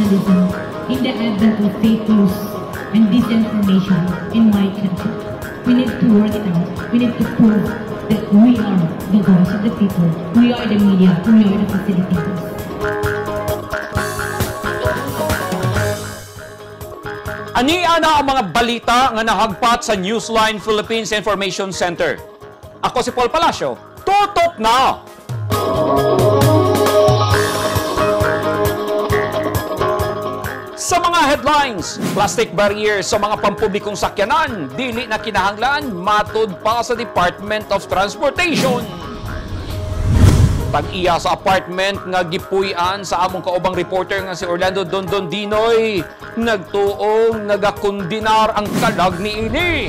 journalism in the advent of fake news and disinformation in my country. We need to work it out. We need to prove that we are the voice of the people. We are the media. We are the facilitators. Ania na ang mga balita nga nahagpat sa Newsline Philippines Information Center. Ako si Paul Palacio. Tutok na! Sa mga headlines, plastic barriers sa mga pampublikong sakyanan, dili na kinahanglan, matud pa sa Department of Transportation. Tag-iya sa apartment nga gipuy-an sa among kaubang reporter nga si Orlando Dondon Dinoy, nagtuong nagakondinar ang kalag ni ini.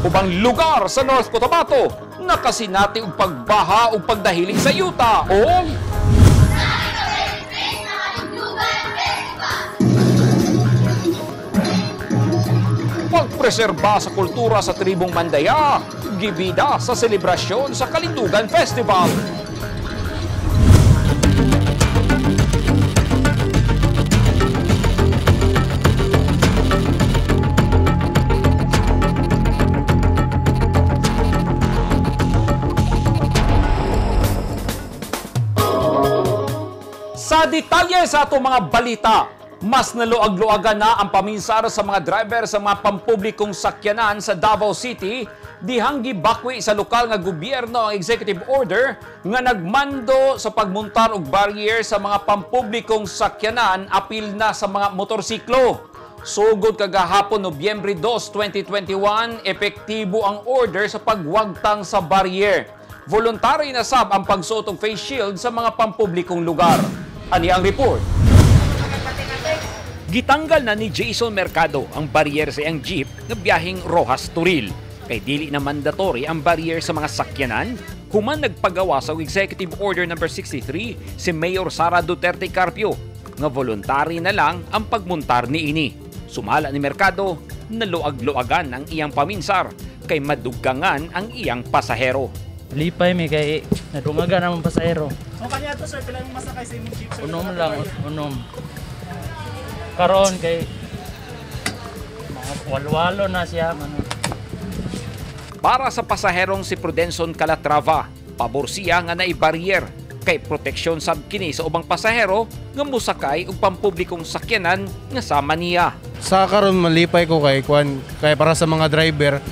Ubang lugar sa North Cotabato, nakasinati og pagbaha o pagdahili sa yuta o pagpreserba sa kultura sa tribong Mandaya, gibida sa selebrasyon sa Kalindugan Festival. Sa detalye sa atong mga balita, mas naluag-luagan na ang paminsar sa mga driver sa mga pampublikong sakyanan sa Davao City dihang gibakwi sa lokal nga gobyerno ang executive order nga nagmando sa pagmuntar og barrier sa mga pampublikong sakyanan apil na sa mga motorsiklo. Sugod kagahapon Nobyembre 2, 2021, epektibo ang order sa pagwagtang sa barrier. Voluntary na sab ang pagsuot og face shield sa mga pampublikong lugar. Ani ang report. Gitanggal na ni Jason Mercado ang barrier sa iyang jeep na biyaheng Rojas Turil. Kay dili na mandatory ang barrier sa mga sakyanan, human nagpagawa sa Executive Order No. 63 si Mayor Sara Duterte Carpio nga voluntary na lang ang pagmuntar ni ini. Sumala ni Mercado, naluag-luagan ang iyang paminsar kay maduggangan ang iyang pasahero. Lipay may kay nadungagan ang pasahero. So kanya to sir, kailan masakay sa imong jeep sir? Unom lang, unom. Karon kay mga walwalo na siya man. Para sa pasaherong si Prudenson Calatrava, pabor siya nga nai-barrier kay proteksyon sab kini sa ubang pasahero nga musakay og pampublikong sakyanan nga sama niya. Sa karon malipay ko kay para sa mga driver,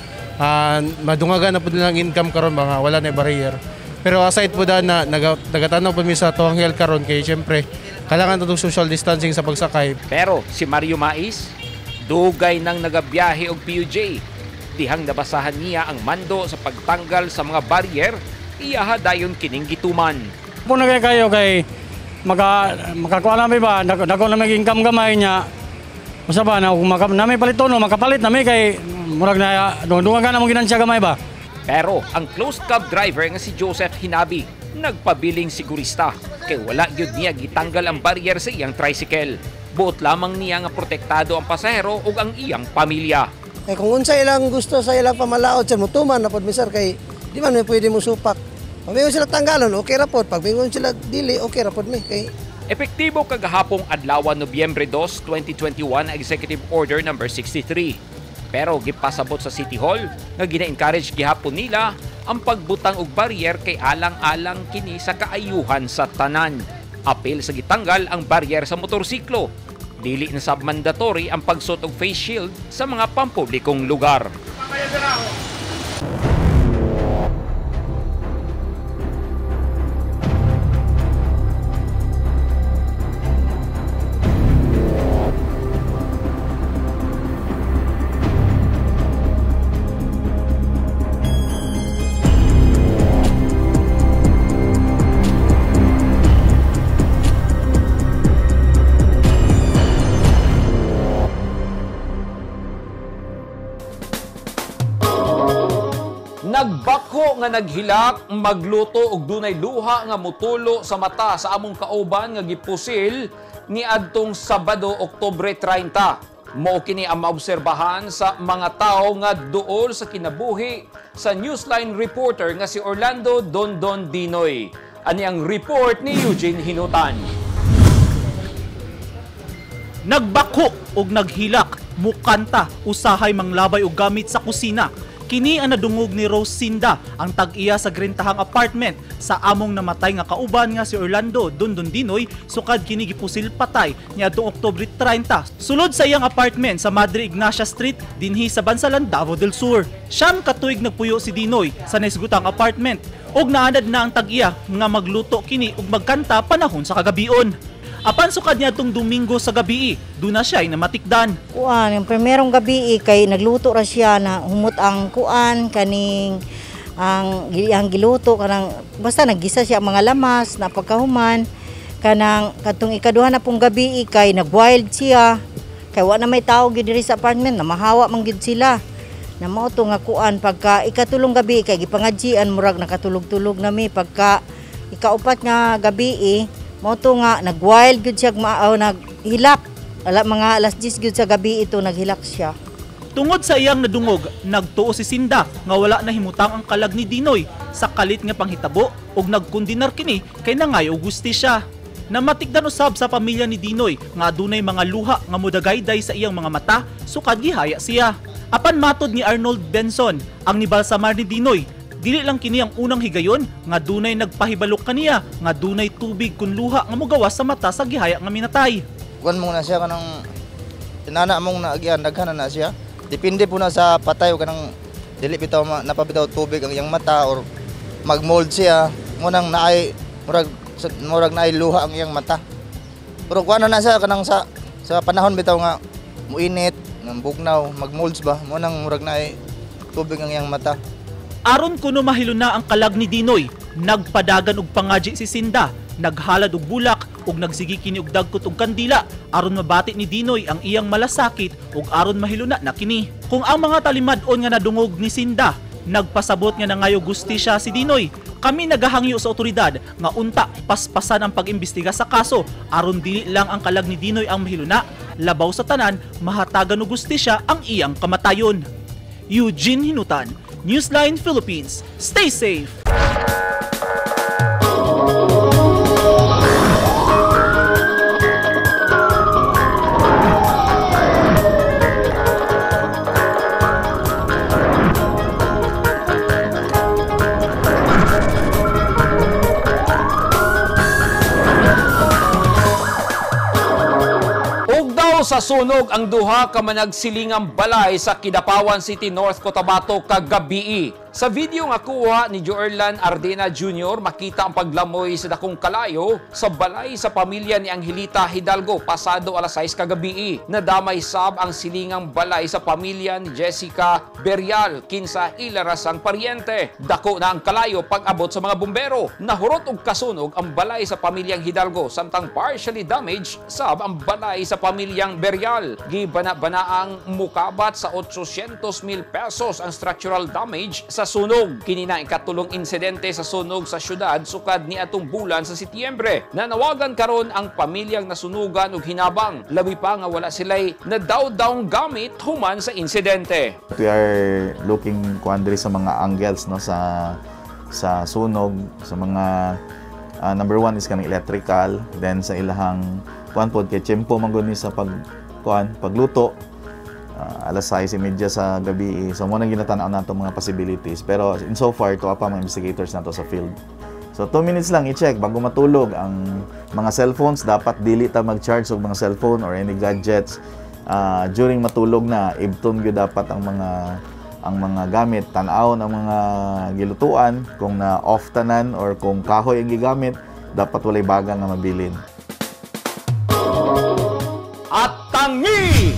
madungagan na po nilang income karon mga wala na barrier. Pero aside po na nagatanaw po mi sa tuwang health karon kay syempre kailangan itong social distancing sa pagsakay. Pero si Mario Mais, dugay nang nagabiyahe og PUJ. Dihang nabasahan niya ang mando sa pagtanggal sa mga barrier, iyaha dayon kining gituman. Kung kayo kay makakuha namin ba, dako na may income gamay niya. Usa ba na may palitono, makapalit na may kay murag na dungagan na mong ginansya gamay ba. Pero ang closed cab driver nga si Joseph Hinabi, nagpabiling sigurista kay wala gyud niya gitanggal ang barrier sa iyang tricycle. Buot lamang niya nga protektado ang pasahero ug ang iyang pamilya. Kung unsa ilang gusto sa ilang pamalaot sa mutuman na pod misar kay di man may pwede mo supak. Pag mingon sila tanggalon, okay ra pod. Pag mingon sila dili, okay ra pod mi kay epektibo kagahapong adlaw Nobyembre 2, 2021 ang Executive Order No. 63. Pero gipasabot sa City Hall nga gina-encourage gihapon nila ang pagbutang og barrier kay alang-alang kini sa kaayuhan sa tanan. Apil sa gitanggal ang barrier sa motorsiklo. Dili na sab mandatory ang pagsuot og face shield sa mga pampublikong lugar. Nagbako nga naghilak, magluto og dunay luha nga mutulo sa mata sa among kauban nga gipusil ni adtong Sabado, Oktubre 30. Mao kini ang maobserbahan sa mga tao nga duol sa kinabuhi sa Newsline reporter nga si Orlando Dondon Dinoy. 'Dinoy. Ani ang report ni Eugene Hinutan. Nagbako og naghilak, mukanta, usahay manglabay og gamit sa kusina. Kini ang nadungog ni Rosinda, ang tag-iya sa grentahang apartment sa among namatay nga kauban nga si Orlando Dondondinoy, sukad kini gipusil patay niadtong Oktubre 30 sulod sa iyang apartment sa Madre Ignacia Street dinhi sa Bansalan, Davao del Sur. Siyam ka tuig nagpuyo si Dinoy sa naisgutang apartment ug naanad na ang tag-iya nga magluto kini ug magkanta panahon sa kagabion. Apan sukad niya itong Domingo sa gabi, doon na siya ay namatikdan. Kuan, yung primerong gabi kay nagluto ra siya na humot ang kuan kaning ang giluto kanang basta naggisa siya mga lamas na pagkahuman kanang katong ikaduha na pong gabi kay nagwild siya kay wa na may tao gid diri sa apartment na mahawa man gid sila. Na mao to nga kuan pagka ikatulong gabi kay gipangadjian murag nakatulog-tulog nami pagka ikaupat nga gabi mao to nga nagwild gyud siya naghilak. Mga alas 10 gyud sa gabi ito naghilak siya. Tungod sa iyang nadungog, nagtuo si Sinda nga wala na himutang ang kalag ni Dinoy sa kalit nga panghitabo ug nagkundinar kini kay nangayo gustisya. Namatikdan usab sa pamilya ni Dinoy nga adunay mga luha nga modagayday sa iyang mga mata sukad gihaya siya. Apan matod ni Arnold Benson, ang nibalsamar ni Dinoy, dili lang kini ang unang higayon nga dunay nagpahibalok kaniya nga dunay tubig kun luha nga mogawas sa mata sa gihaya nga minatay. Kuan mo na siya kanang tinana mong naagyan daghan na siya. Depende po na sa patay o kanang dili bitaw napabitaw tubig ang iyang mata or magmold siya mo nang naay murag naay luha ang iyang mata. Pero kuan na siya kanang sa panahon bitaw nga muinit, ng bugnaw, magmolds ba mo nang murag naay tubig ang iyang mata. Aron kuno mahilo na ang kalag ni Dinoy, nagpadagan og pangadji si Sinda, naghalad og bulak ug nagsigi kini og dagkot og kandila aron mabati ni Dinoy ang iyang malasakit ug aron mahilo na kini. Kung ang mga talimad-on nga nadungog ni Sinda nagpasabot nga nangayo gustisya si Dinoy, kami nagahangyo sa otoridad nga unta paspasan ang pag-imbestiga sa kaso aron dili lang ang kalag ni Dinoy ang mahiluna, labaw sa tanan mahatagan og gustisya ang iyang kamatayon. Eugene Hinutan, Newsline Philippines. Stay safe! Sa sunog ang duha ka managsilingang balay sa Kidapawan City, North Cotabato kagabi. Sa video nga kuha ni Joerlan Ardena Jr., makita ang paglamoy sa dakong kalayo sa balay sa pamilya ni Angelita Hidalgo pasado alas 6 kagabi. Nadamay sab ang silingang balay sa pamilya ni Jessica Berial kinsa ilarasang paryente. Dako na ang kalayo pag-abot sa mga bumbero. Nahurot og kasunog ang balay sa pamilyang Hidalgo samtang partially damaged sab ang balay sa pamilyang Berial. Gibana-banaang mukabat sa 800,000 pesos ang structural damage sa sunog. Kini na ikatulong insidente sa sunog sa syudad sukad ni atong bulan sa Setyembre. Nanawagan karon ang pamilyang nasunugan og hinabang. Labi pa nga wala sila'y nadaw-dawng gamit human sa insidente. We are looking kuandri sa mga angles no sa sunog, sa mga number one is kanang electrical, then sa ilahang kuan pod kay tiyempo man gud ni sa pagluto. Alas 6:30 sa gabi. So, muna ginatanaw nato mga possibilities. Pero, in so far, ito pa mga investigators nato sa field. So, 2 minutes lang i-check bago matulog. Ang mga cellphones, dapat dili ta mag-charge og mga cellphone or any gadgets. During matulog na, ibton gyud dapat ang mga gamit. Tanaw ng mga gilutuan. Kung na-off tanan or kung kahoy ang gigamit, dapat walay baga nga mabilin. At tangi!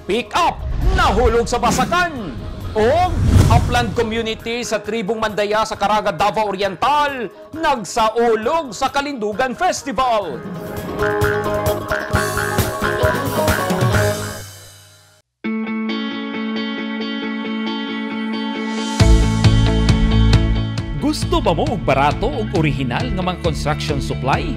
Pick up! Nahulog sa basakan! O Upland Community sa Tribong Mandaya sa Caraga, Davao Oriental nagsaulog sa Kalindugan Festival. Gusto ba mo og barato ug orihinal nga mga construction supply?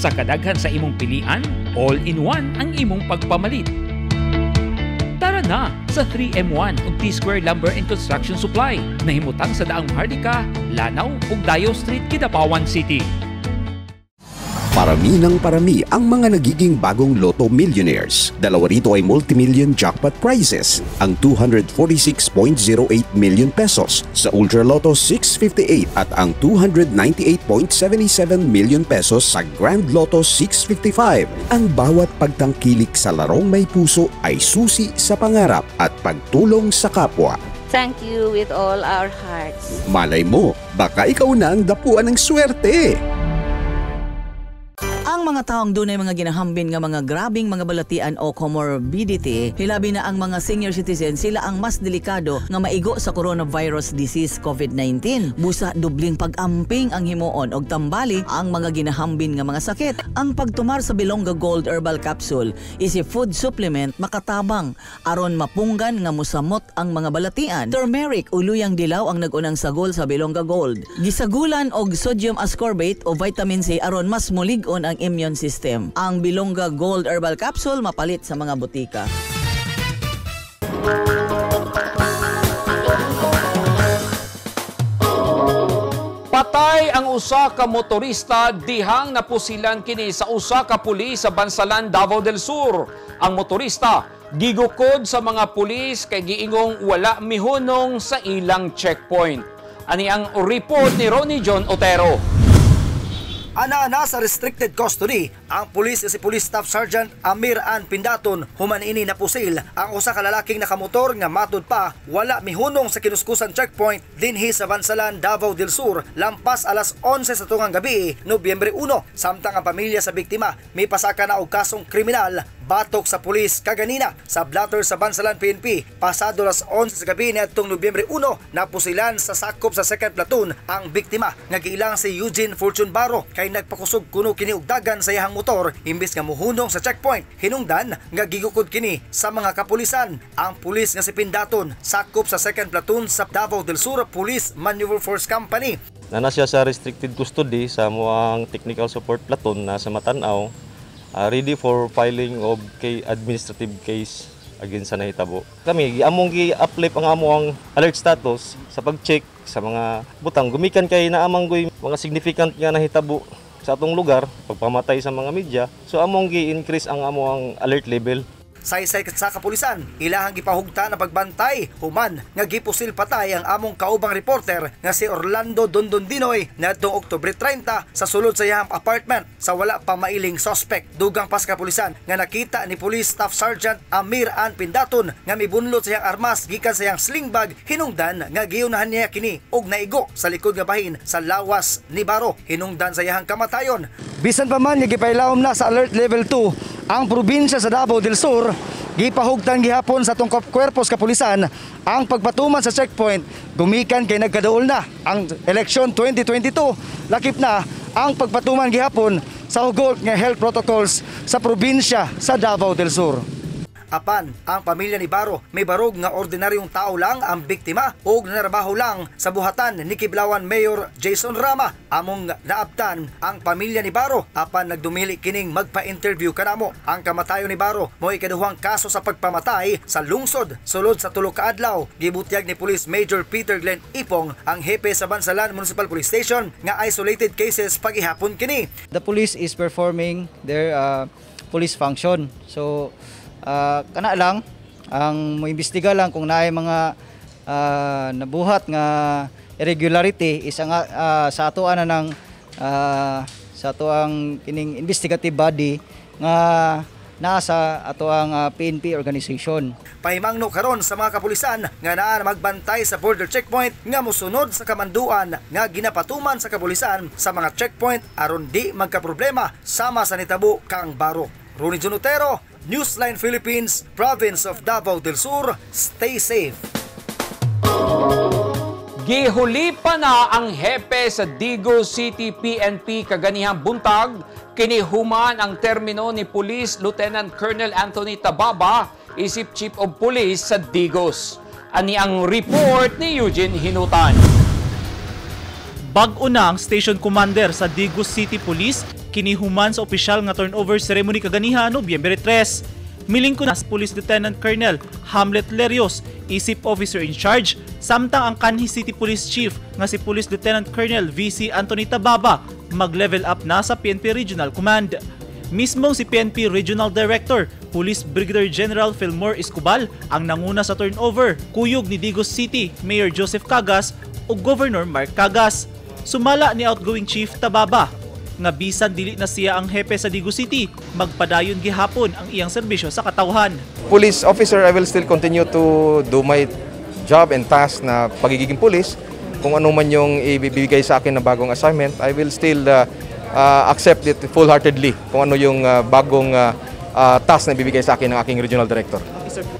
Sa kadaghan sa imong pilian, all-in-one ang imong pagpamalit. Tara na sa 3M1 ug T-Square Lumber and Construction Supply. Nahimutang sa daang Mahardika, Lanao ug Dayo Street, Kidapawan City. Parami ng parami ang mga nagiging bagong Lotto Millionaires. Dalawa rito ay multi-million jackpot prizes. Ang 246.08 million pesos sa Ultra Lotto 658 at ang 298.77 million pesos sa Grand Lotto 655. Ang bawat pagtangkilik sa larong may puso ay susi sa pangarap at pagtulong sa kapwa. Thank you with all our hearts. Malay mo, baka ikaw na ang dapuan ng swerte. Ang mga taong dunay mga ginahambin nga mga grabing mga balatian o comorbidity, hilabi na ang mga senior citizen, sila ang mas delikado nga maigo sa coronavirus disease COVID-19. Busa dubling pag-amping ang himuon og tambali ang mga ginahambin nga mga sakit. Ang pagtumar sa Bilonga Gold Herbal Capsule is a food supplement makatabang aron mapunggan nga musamot ang mga balatian. Turmeric uluyang dilaw ang nagunang sagol sa Bilonga Gold. Gisagulan og sodium ascorbate o vitamin C aron mas mulig-on ang immune system. Ang Bilonga Gold Herbal Capsule mapalit sa mga butika. Patay ang usa ka motorista dihang napusilan kini sa usa ka pulis sa Bansalan, Davao del Sur. Ang motorista gigukod sa mga pulis kay giingong wala mihunong sa ilang checkpoint. Ani ang report ni Ronnie John Otero. Ana sa restricted custody ang pulis si Police Staff Sergeant Amir An Pindaton human ini napusil ang usa ka lalaking nakamotor nga matud pa wala mihunong sa kinuskusan checkpoint dinhi sa Bansalan, Davao del Sur lampas alas 11 sa tungang gabi, Nobyembre 1. Samtang ang pamilya sa biktima may pasaka na og kasong kriminal batok sa pulis kaganina sa blatter sa Bansalan PNP. Pasado alas 11 sa gabi niadtong Nobyembre 1 napusilan sa sakop sa 2nd Platoon ang biktima nga giilang si Eugene Fortune Baro kay nagpakusog kuno kini og dagan sa iyang motor imbis nga muhunong sa checkpoint. Hinungdan nga gigukod kini sa mga kapulisan. Ang pulis nga si Pindaton sakop sa 2nd Platoon sa Davao del Sur Police Maneuver Force Company. Nana siya sa restricted custody sa muang technical support platoon na sa Matanaw. Ready for filing of administrative case against sa nahitabo. Kami giamong gi-uplift ang among alert status sa pag-check sa mga butang gumikan kay naamang goy mga significant nga nahitabo sa atong lugar pagpamatay sa mga media. So among gi-increase ang among alert level. Saysay sa kapulisan, ilahang gipahugta na pagbantay human nga gipusil patay ang among kaubang reporter nga si Orlando Dondondinoy nadtong Oktubre 30 sa sulod sa iyang apartment sa wala pa mailing suspect. Dugang pas kapulisan nga nakita ni Police Staff Sergeant Amir An Pindaton nga mibunlot sa iyang armas gikan sa iyang sling bag. Hinungdan nga giunahan niya kini og naigo sa likod nga bahin sa lawas ni Baro. Hinungdan sa iyang kamatayon. Bisan pa man nga gipailawom na sa alert level 2 ang probinsya sa Davao del Sur, gipahugtan gihapon sa tungkop kwerpos kapulisan ang pagpatuman sa checkpoint gumikan kay nagkadaol na ang election 2022. Lakip na ang pagpatuman gihapon sa hugot nga health protocols sa probinsya sa Davao del Sur. Apan, ang pamilya ni Baro may barog nga ordinaryong tao lang ang biktima o nanarabaho lang sa buhatan ni Kiblawan Mayor Jason Rama. Among naabtan ang pamilya ni Baro apan nagdumili kining magpa-interview kanamo. Ang kamatayon ni Baro mo'y ikaduhang kaso sa pagpamatay sa lungsod sulod sa tulo ka adlaw. Gibutyag ni Police Major Peter Glenn Ipong ang hepe sa Bansalan Municipal Police Station nga isolated cases pagihapon kini. The police is performing their police function. So kana lang ang moimbestiga lang kung naay mga nabuhat nga irregularity is ang sa atoan na ng sa atoang kining investigative body nga nasa atoang PNP organization. Pahimangno karon sa mga kapulisan nga naa magbantay sa border checkpoint nga mosunod sa kamanduan nga ginapatuman sa kapulisan sa mga checkpoint aron di magkaproblema sama sa nitabo kang Baro. Ronnie John Otero, Newsline Philippines, Province of Davao del Sur. Stay safe. Gihuli pa na ang hepe sa Digos City PNP kaganihang buntag kinihuman ang termino ni Police Lieutenant Colonel Anthony Tababa, isip Chief of Police sa Digos. Ani ang report ni Eugene Hinutan. Bag-o na ang station commander sa Digos City Police kinihuman sa opisyal nga turnover ceremony kaganiha Nobyembre 3. Milingkod na Police Lieutenant Colonel Hamlet Lerios, isip officer in charge, samtang ang kanhi City Police Chief nga si Police Lieutenant Colonel VC Anthony Tababa mag-level up na sa PNP Regional Command. Mismong si PNP Regional Director, Police Brigadier General Filmore Escobal ang nanguna sa turnover, kuyog ni Digos City Mayor Joseph Cagas o Governor Mark Cagas. Sumala ni outgoing Chief Tababa nga bisan dili na siya ang hepe sa Digos City, magpadayon gihapon ang iyang serbisyo sa katawhan. Police officer, I will still continue to do my job and task na pagiging police. Kung ano man yung ibibigay sa akin na bagong assignment, I will still accept it full-heartedly kung ano yung bagong task na ibibigay sa akin ng aking regional director.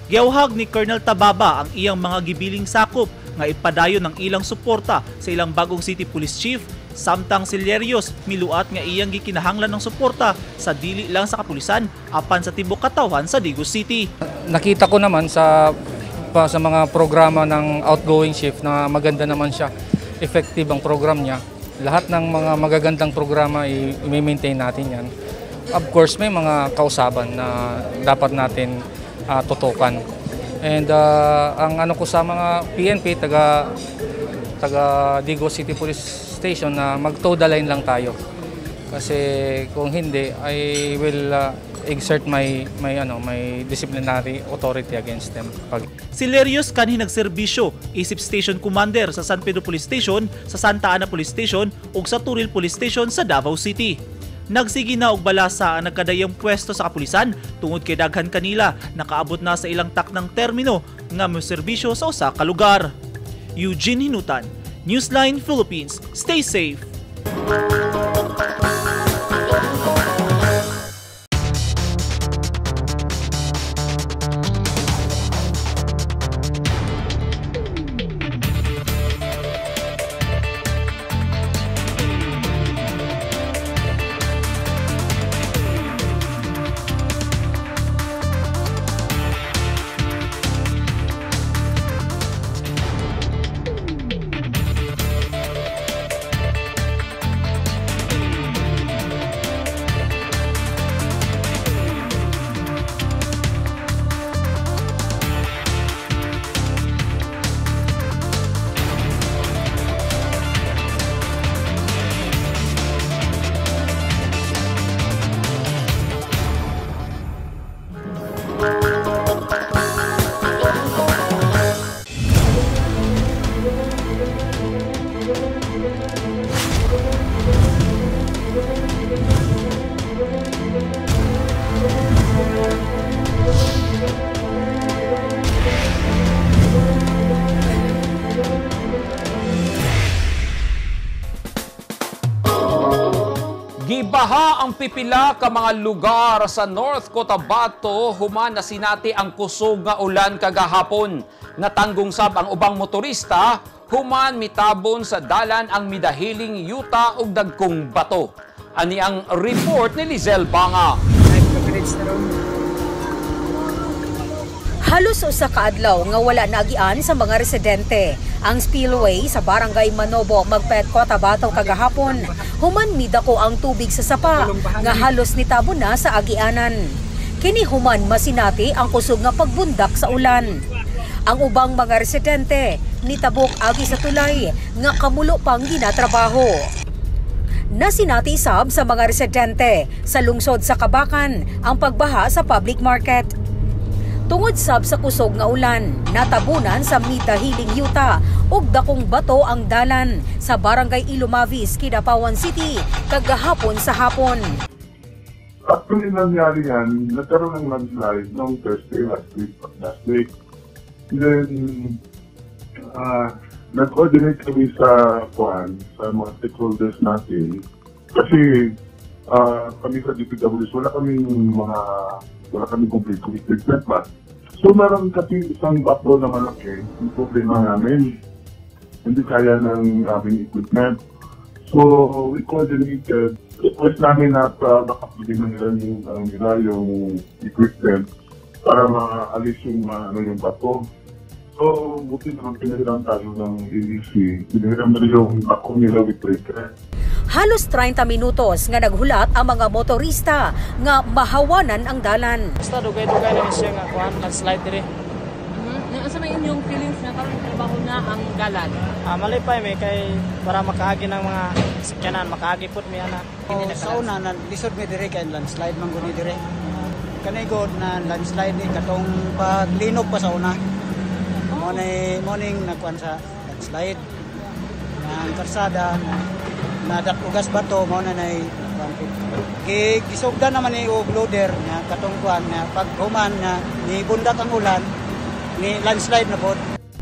Giyawhag ni Colonel Tababa ang iyang mga gibiling sakop nga ipadayon ng ilang suporta sa ilang bagong city police chief, samtang si Lerios miluat nga iyang gikinahanglan ng suporta sa dili lang sa kapulisan apan sa tibok katawhan sa Digos City. Nakita ko naman sa mga programa ng outgoing chief na maganda naman siya, effective ang program niya. Lahat ng mga magagandang programa i-maintain natin yan. Of course, may mga kausaban na dapat natin tutukan. And ang ano ko sa mga PNP, taga Digos City Police Station na mag-toe the line lang tayo. Kasi kung hindi, I will exert my disciplinary authority against them. Si Lerios kanhi nagserbisyo, isip station commander sa San Pedro Police Station, sa Santa Ana Police Station ug sa Turil Police Station sa Davao City. Nagsigi na og balasa ang nagkadayang pwesto sa kapulisan tungod kay daghan kanila nakaabot na sa ilang taknang termino nga moserbisyo sa usa ka lugar. Eugene Hinutan, Newsline Philippines. Stay safe. Gibaha ang pipila ka mga lugar sa North Cotabato human na sinati ang kusog nga ulan kagahapon. Natanggong sab ang ubang motorista human mitabon sa dalan ang midahiling yuta ug dagkong bato. Ani ang report ni Lizel Banga. Halos usa ka adlaw nga wala naagian sa mga residente ang spillway sa Barangay Manobo, Magpet, Cotabato kagahapon. Human midako ang tubig sa sapa nga halos nitabo na sa agianan. Kini human masinati ang kusog nga pagbundak sa ulan. Ang ubang mga residente nitabok agi sa tulay nga kamulo pang ginatrabaho. Nasinati sab sa mga residente sa lungsod sa Kabakan ang pagbaha sa public market. Tungod sab sa kusog nga ulan, natabunan sa midahiling yuta ug dakong bato ang dalan sa Barangay Ilomavis, Kidapawan City kagahapon sa hapon. Actually nangyari yan, nagkaroon ng landslide noong Thursday last week. Then, nag-coordinate kami sa mga stakeholders natin. Kasi kami sa DPWs, wala kaming complete equipment pa. So meron kasi isang backbone na malaki, yung problema namin. Hindi kaya ng aming equipment. So we coordinated. Request namin na baka pwede nila yung equipment para maalis yung bato. So buti naman pinahiram tayo ng EDC. Pinahiram na yung bato nila with breaker. Halos 30 minutos nga naghulat ang mga motorista nga mahawanan ang dalan. Basta dugay-dugay lang siya nga kuan landslide dire. Asa may inyong feelings na karon trabaho na na ang dalan? Malipay may kay para makaagi ng mga sakyanan, makaagi po mi ana. Sa una na lisod mi dire kay landslide man guni dire. Kanay god na landslide ni katong paglinog pa sa una. Morning nagkuan sa landslide. Ang karsada na dapugas bato mo na nay gisugdan naman ni og loader na katong kuan na paghuman na ni bundak ang ulan ni landslide na pod.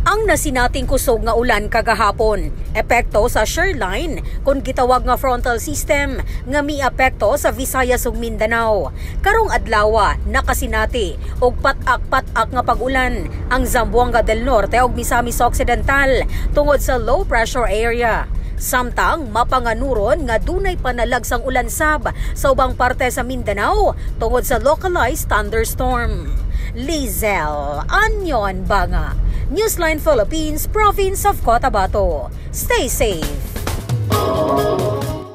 Ang nasinating kusog nga ulan kagahapon, epekto sa shoreline kung gitawag nga frontal system nga miapekto sa Visayas ug Mindanao. Karong adlaw nakasinati og patak-patak nga pag-ulan ang Zamboanga del Norte ug Misamis Occidental tungod sa low pressure area. Samtang mapanganuron nga dunay panalagsang ulansab sa ubang parte sa Mindanao tungod sa localized thunderstorm. Lizelle Anyon Banga, Newsline Philippines, Province of Cotabato. Stay safe.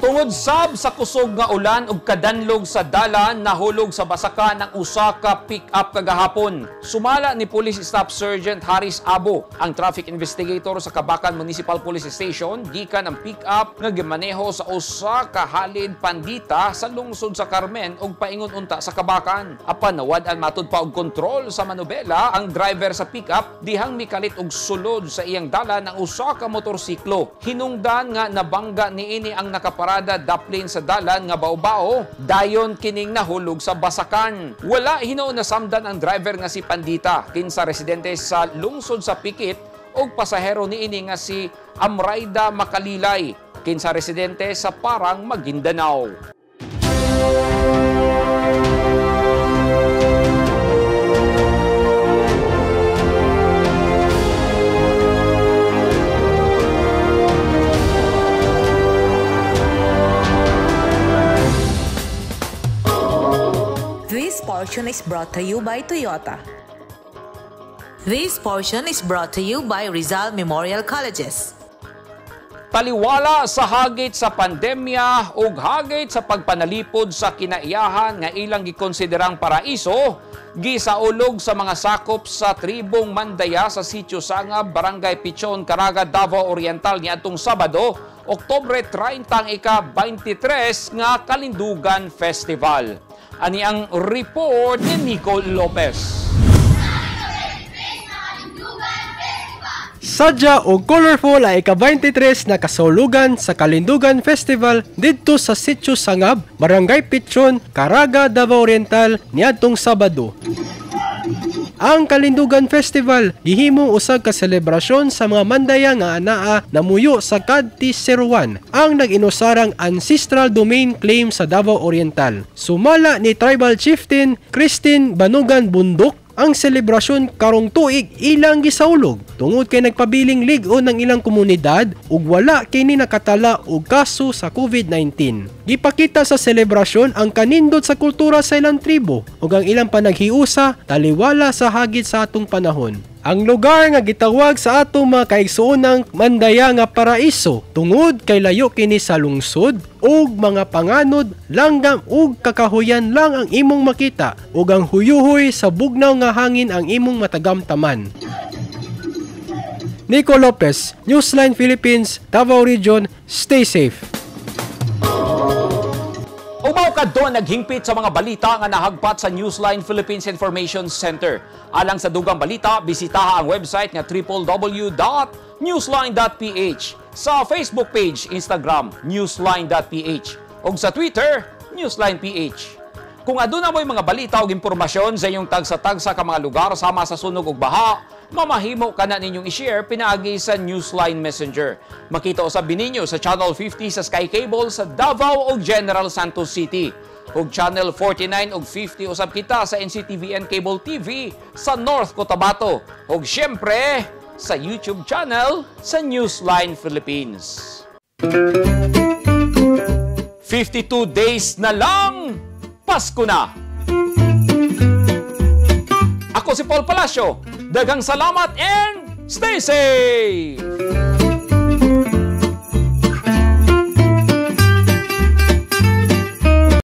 Tungod sab sa kusog nga ulan ug kadanlog sa dalan, nahulog sa basaka ng usa ka pick-up kagahapon. Sumala ni Police Staff Sergeant Haris Abo, ang traffic investigator sa Kabakan Municipal Police Station, gikan ang pick-up nga gimaneho sa usa ka halid pandita sa lungsod sa Carmen ug paingon unta sa Kabakan. Apan nawad-an matud pa og kontrol sa manobela ang driver sa pick-up dihang mikalit og sulod sa iyang dalan ang usa ka motorsiklo. Hinungdan nga nabangga niini ang nakaparada daplin sa dalan nga bao-bao, dayon kining nahulog sa basakan. Wala hinuon na samdan ang driver nga si Pandita, kinsa residente sa lungsod sa Pikit ug pasahero niini nga si Amrayda Makalilay, kinsa residente sa Parang, Maguindanao. This portion is brought to you by Toyota. This portion is brought to you by Rizal Memorial Colleges. Taliwala sa hagit sa pandemya ug hagit sa pagpanalipod sa kinaiyahan nga ilang gikonsiderang paraiso, gisaulog sa mga sakop sa tribong Mandaya sa Sitio Sangab, Barangay Pichon, Caraga, Davao Oriental niadtong Sabado, Oktubre 30 ang ika-23 nga Kalindugan Festival. Ani ang report ni Nicole Lopez. Sadya o colorful ay ika-23 na kasulugan sa Kalindugan Festival didto sa Sitio Sangab, Barangay Pichon, Caraga, Davao Oriental niadtong Sabado. Ang Kalindugan Festival gihimong usag ka selebrasyon sa mga Mandaya nga anaa namuyo sa Kadti Seruan, ang nag-inusarang ancestral domain claim sa Davao Oriental. Sumala ni Tribal Chieftain Christine Banugan Bundok ang selebrasyon karong tuig ilang gisaulog tungod kay nagpabiling ligon ng ilang komunidad ug wala kini nakatala og kaso sa COVID-19. Gipakita sa selebrasyon ang kanindot sa kultura sa ilang tribo ug ang ilang panaghiusa taliwala sa hagit sa atong panahon. Ang lugar nga gitawag sa atong mga kaigsuonang Mandaya nga paraiso tungod kay layo kini sa lungsod ug mga panganod, langgam ug kakahuyan lang ang imong makita ug ang huyuhoy sa bugnaw nga hangin ang imong matagamtaman. Nico Lopez, Newsline Philippines, Davao Region. Stay safe. Umaw kadto naghingpit sa mga balita nga nahagpat sa Newsline Philippines Information Center. Alang sa dugang balita, bisitaha ang website nga www.newsline.ph, sa Facebook page, Instagram, newsline.ph, ug sa Twitter, newsline.ph. Kung aduna mo'y mga balita o impormasyon sa inyong tagsa-tagsa ka mga lugar sama sa sunog ug baha, mamahimo ka na ninyong i-share pinaagi sa Newsline Messenger. Makita usab ninyo sa Channel 50 sa Sky Cable sa Davao ug General Santos City. Ug Channel 49 ug 50 usab kita sa NCTVN Cable TV sa North Cotabato. Ug syempre sa YouTube channel sa Newsline Philippines. 52 days na lang, Pasko na! Ako si Paul Palacio. Daghang salamat and stay safe!